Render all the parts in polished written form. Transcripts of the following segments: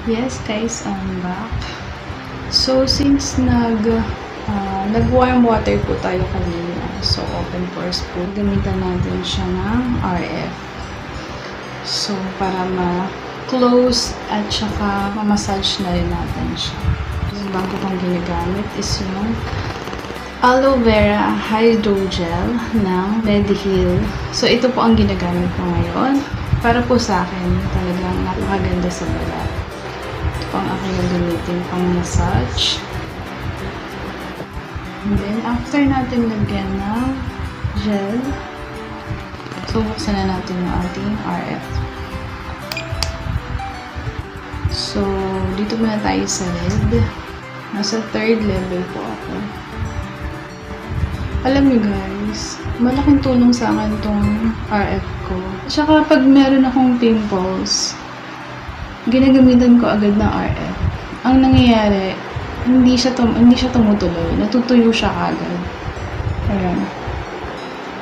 Yes guys, I'm back. So since nag-warm water po tayo kanina, so open pores po, gamitan natin siya ng RF. So para ma-close at saka ma-massage na rin natin siya. Yung bago kong ginagamit is yung aloe vera hydrogel ng Medihil. So ito po ang ginagamit ko ngayon. Para po sa akin, talagang napakaganda sa balat. Pang aking gagamitin pang massage. And then, after natin lagyan ng gel, so buksan na natin yung ating RF. So, dito muna tayo sa red. Nasa 3rd level po ako. Alam niyo guys, malaking tulong sa akin tong RF ko. Tsaka pag meron akong pimples, ginagamitan ko agad ng RF. Ang nangyayari, hindi siya tumutuloy. Natutuyo siya agad. Ayan.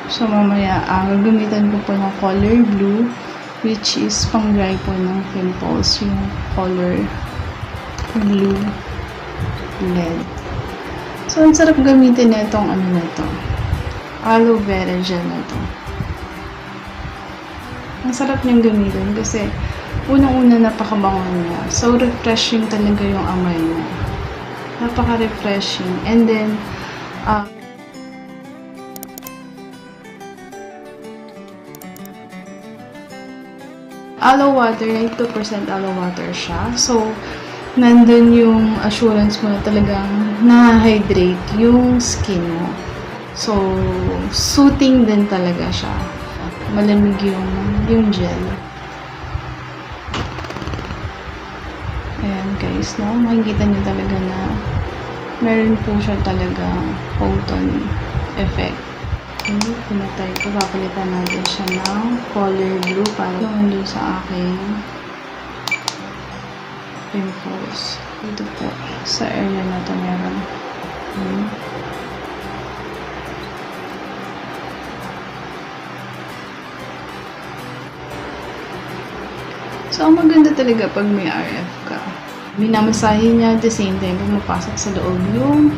So, mamaya, gagamitan ko po ng color blue, which is pang dry po ng pimples. Yung color blue LED. So, ang sarap gamitin na itong aloe vera gel na ito. Ang sarap niyang gamitin kasi unang-una napakabango niya. So, refreshing talaga yung amoy niya. Napaka-refreshing. And then, aloe water, 92% aloe water siya. So, nandun yung assurance mo na talagang na-hydrate yung skin mo. So, soothing din talaga siya. Malamig yung gel. Ayan guys, no? Makikita niyo talaga na meron po siya talaga photon effect. Okay, pinatay ko. Papalitan natin siya ng color blue para hindi sa aking pimples. Dito po, sa area na ito meron. So, ang maganda talaga pag may RF ka. Minamasahe niya at the same time pumapasok sa loob yung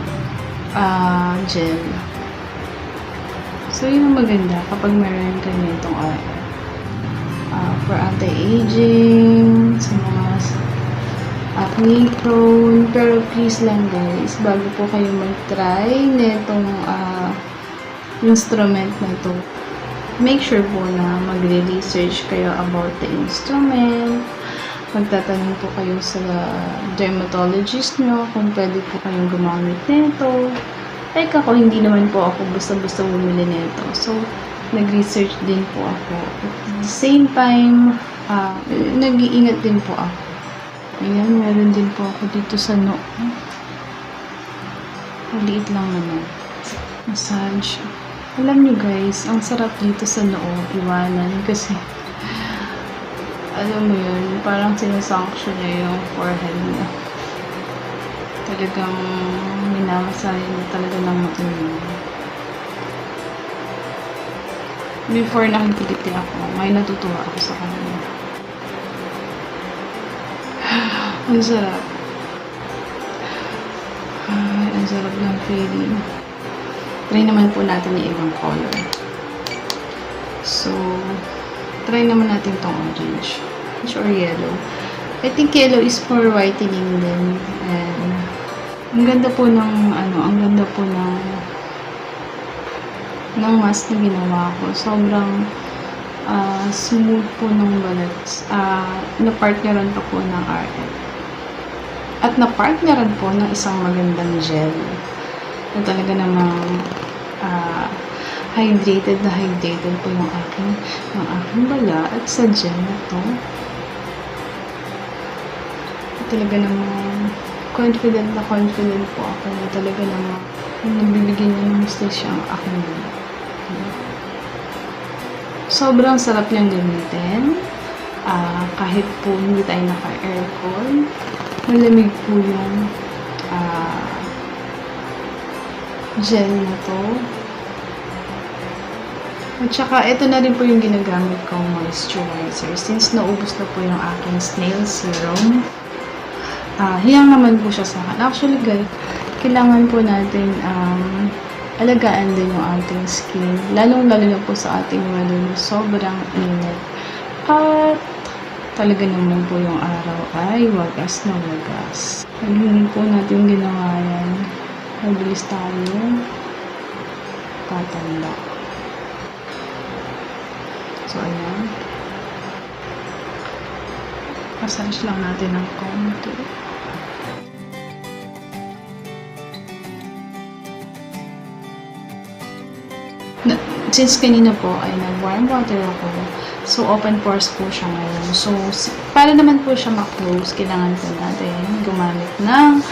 gel. So, yun ang maganda kapag meron ka nitong RF. For anti-aging, sa mga acne prone. Pero please lang guys, bago po kayo mag-try nitong instrument na ito, make sure po na magre-research kayo about the instrument. Magtatanong po kayo sa dermatologist nyo kung pwede po kayong gumamit nito. Like ako, hindi naman po ako basta-basta bumili nito. So, nag-research din po ako. At the same time, nag-iingat din po ako. Ayan, meron din po ako dito sa noo. Maliit lang naman. Massage. Alam niyo guys, ang sarap dito sa noo, iwanan. Kasi, alam mo yun, parang sinasanction niya yung forehead niya. Talagang minamasahe niya talaga ng matulog. Before nakikiliti ako, may natutuwa ako sa kanila. Ang sarap. Ang sarap ng feeling. Try naman po natin yung ibang color. So, try naman natin itong orange. Orange or yellow. I think yellow is for whitening din. And, ang ganda po ng mask na ginawa ko. Sobrang smooth po ng balat. Na-partneran pa po ng RF. At na-partneran po ng isang magandang gel. Na talaga namang hydrated po yung aking balat sa gel na to. Talaga namang confident po ako na talaga namang nagbibigyan niya ng hustisya ang aking balat. Sobrang sarap niyang gamitin. Kahit po hindi tayo naka-aircon, malamig po yung gel na to. At saka, ito na rin po yung ginagamit kong moisturizer. Since naubos na po yung aking snail serum, hiyang naman po siya sa akin. Actually guys, kailangan po natin alagaan din yung ating skin. Lalong-lalo na po sa ating weather na sobrang init. At talaga naman po yung araw ay wagas na wagas. Paghingi po natin ginawa yan. Mabilis tayo tatanda. So, ayan. Massage lang natin ng konti. Since kanina po ay nag-warm water ako, so open pores po siya ngayon. So, para naman po siya ma-close, kailangan po natin gumamit ng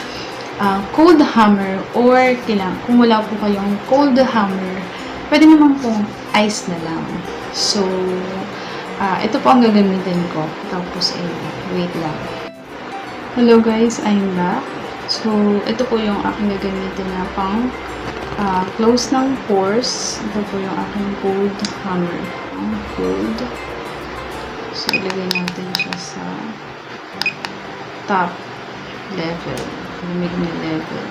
cold hammer or kung wala po kayong cold hammer, pwede naman pong ice na lang. So, ito po ang gagamitin ko. Tapos, wait lang. Hello guys, I'm back. So, ito po yung aking gagamitin na pang close ng pores. Ito po yung aking cold hammer. Cold. So, ilagay natin siya sa top level. Lumig na level.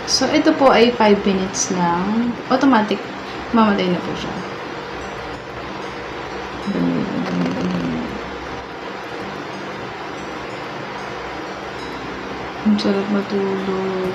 So, ito po ay 5 minutes lang. Automatic, mamatay na po siya. Ang sarap matulog.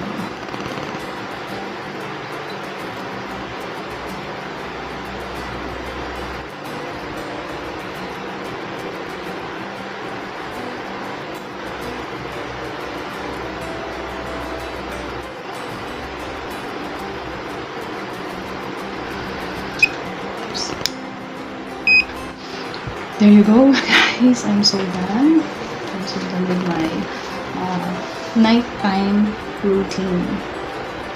There you go, guys. I'm so done. I'm so done with my nighttime routine.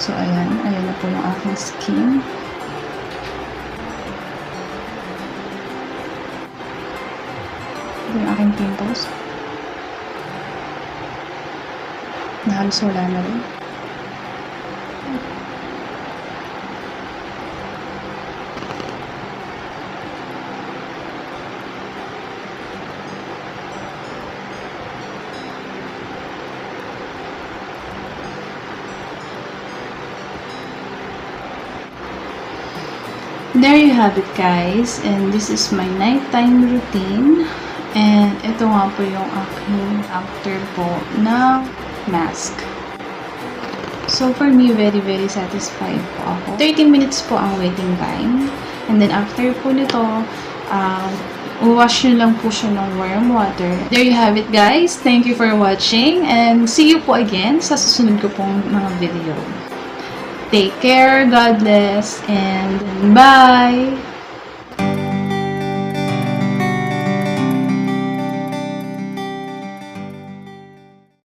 So, ayan. Ayan na po yung aking skin. Ito yung aking pimples. Na halos wala na rin. There you have it guys, and this is my nighttime routine, and ito nga po yung aking after po na mask. So for me, very satisfied po ako. 13 minutes po ang waiting time, and then after po nito, wash nyo lang po siya ng warm water. There you have it guys, thank you for watching, and see you po again sa susunod ko pong mga video. Take care, God bless, and bye!